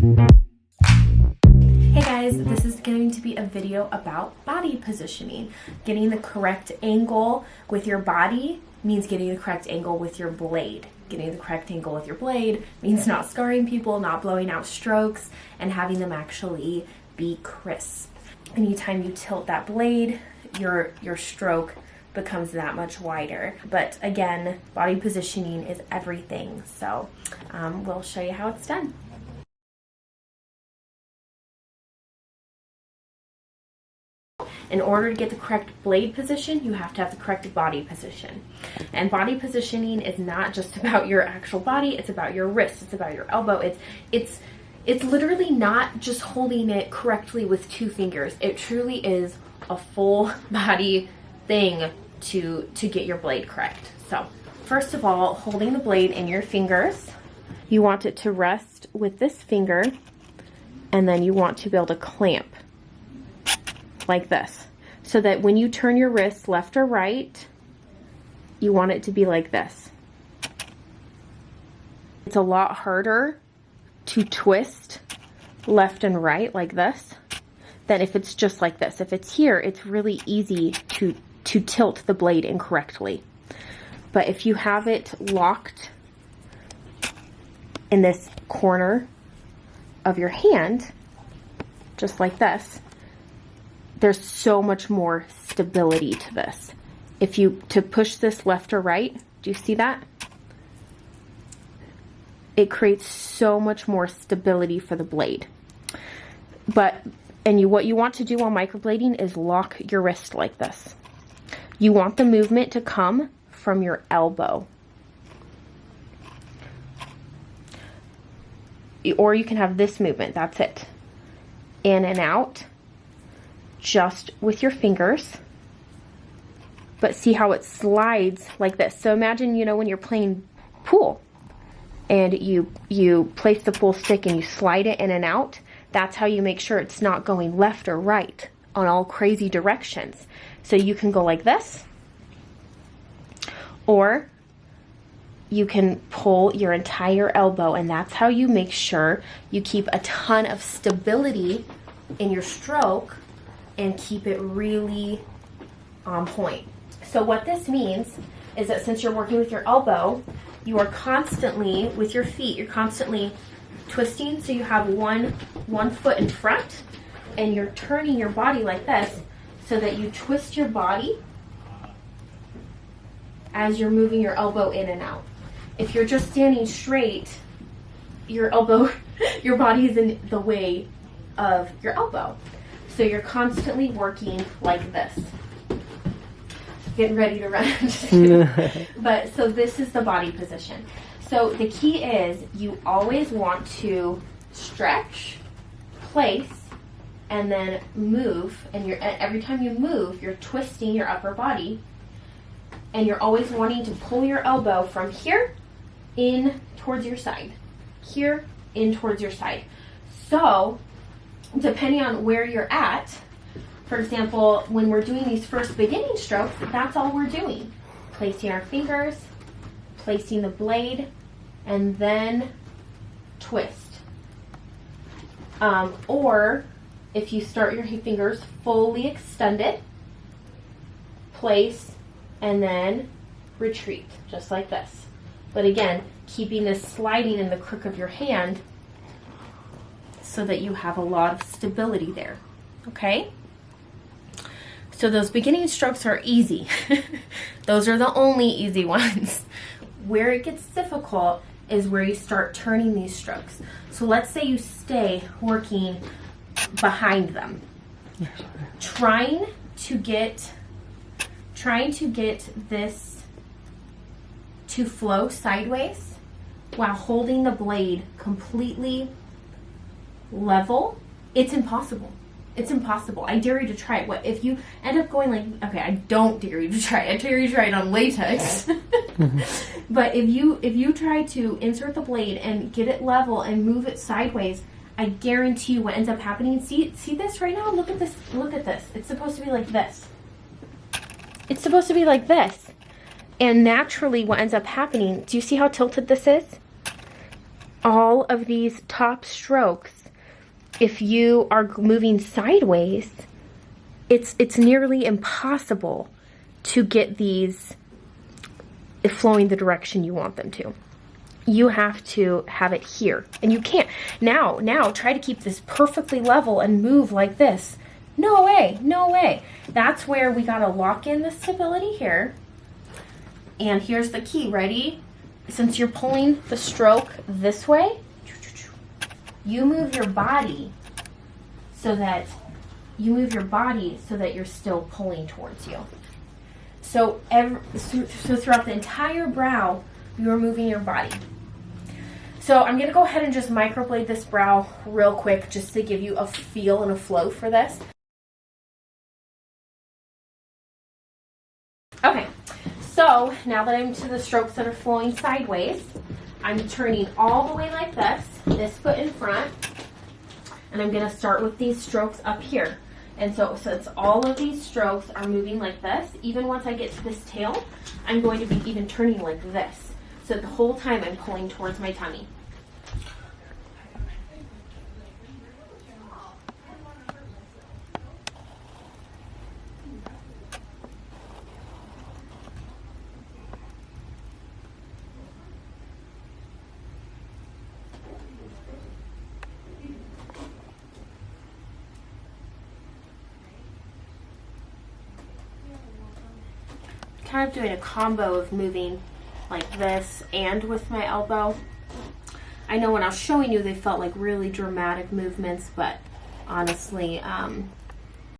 Hey guys, this is going to be a video about body positioning. Getting the correct angle with your body means getting the correct angle with your blade. Getting the correct angle with your blade means not scarring people, not blowing out strokes, and having them actually be crisp. Anytime you tilt that blade, your stroke becomes that much wider. But again, body positioning is everything. So we'll show you how it's done. In order to get the correct blade position, you have to have the correct body position. And body positioning is not just about your actual body, it's about your wrist, it's about your elbow. It's literally not just holding it correctly with 2 fingers. It truly is a full body thing to get your blade correct. So, first of all, holding the blade in your fingers, you want it to rest with this finger, and then you want to be able to clamp like this, so that when you turn your wrist left or right, you want it to be like this. It's a lot harder to twist left and right like this than if it's just like this. If it's here, it's really easy to tilt the blade incorrectly. But if you have it locked in this corner of your hand, just like this, there's so much more stability to this. If you push this left or right, do you see that? It creates so much more stability for the blade. What you want to do while microblading is lock your wrist like this. You want the movement to come from your elbow. Or you can have this movement, that's it. In and out, just with your fingers, but see how it slides like this. So imagine, when you're playing pool and you place the pool stick and you slide it in and out. That's how you make sure it's not going left or right on all crazy directions. So you can go like this, or you can pull your entire elbow, and that's how you make sure you keep a ton of stability in your stroke and keep it really on point. So what this means is that since you're working with your elbow, you are constantly, with your feet, you're constantly twisting, so you have one foot in front, and you're turning your body like this so that you twist your body as you're moving your elbow in and out. If you're just standing straight, your body is in the way of your elbow. So you're constantly working like this. Getting ready to run. But so this is the body position. So the key is you always want to stretch, place, and then move. And every time you move, you're twisting your upper body. And you're always wanting to pull your elbow from here in towards your side. Here in towards your side. So depending on where you're at, for example, when we're doing these first beginning strokes, that's all we're doing. Placing our fingers, placing the blade, and then twist. Or if you start your fingers fully extended, place, and then retreat, just like this. But again, keeping this sliding in the crook of your hand so that you have a lot of stability there, okay? So those beginning strokes are easy. Those are the only easy ones. Where it gets difficult is where you start turning these strokes. So let's say you stay working behind them. Trying to get this to flow sideways while holding the blade completely level, it's impossible. It's impossible. I dare you to try it. What if you end up going like, okay, I don't dare you to try it. I dare you to try it on latex. But if you try to insert the blade and get it level and move it sideways, I guarantee you what ends up happening. See this right now? Look at this. Look at this. It's supposed to be like this. It's supposed to be like this. And naturally what ends up happening, do you see how tilted this is? all of these top strokes, if you are moving sideways, it's nearly impossible to get these flowing the direction you want them to. You have to have it here, and you can't. Now try to keep this perfectly level and move like this. No way, no way. That's where we gotta lock in the stability here. And here's the key, ready? Since you're pulling the stroke this way, you move your body so that you're still pulling towards you. So throughout the entire brow, you're moving your body. So I'm gonna go ahead and just microblade this brow real quick just to give you a feel and a flow for this. Okay, so now that I'm to the strokes that are flowing sideways, I'm turning all the way like this foot in front, and I'm gonna start with these strokes up here. And so since all of these strokes are moving like this, even once I get to this tail, I'm going to be even turning like this. So the whole time I'm pulling towards my tummy. Kind of doing a combo of moving like this and with my elbow. I know when I was showing you they felt like really dramatic movements, but honestly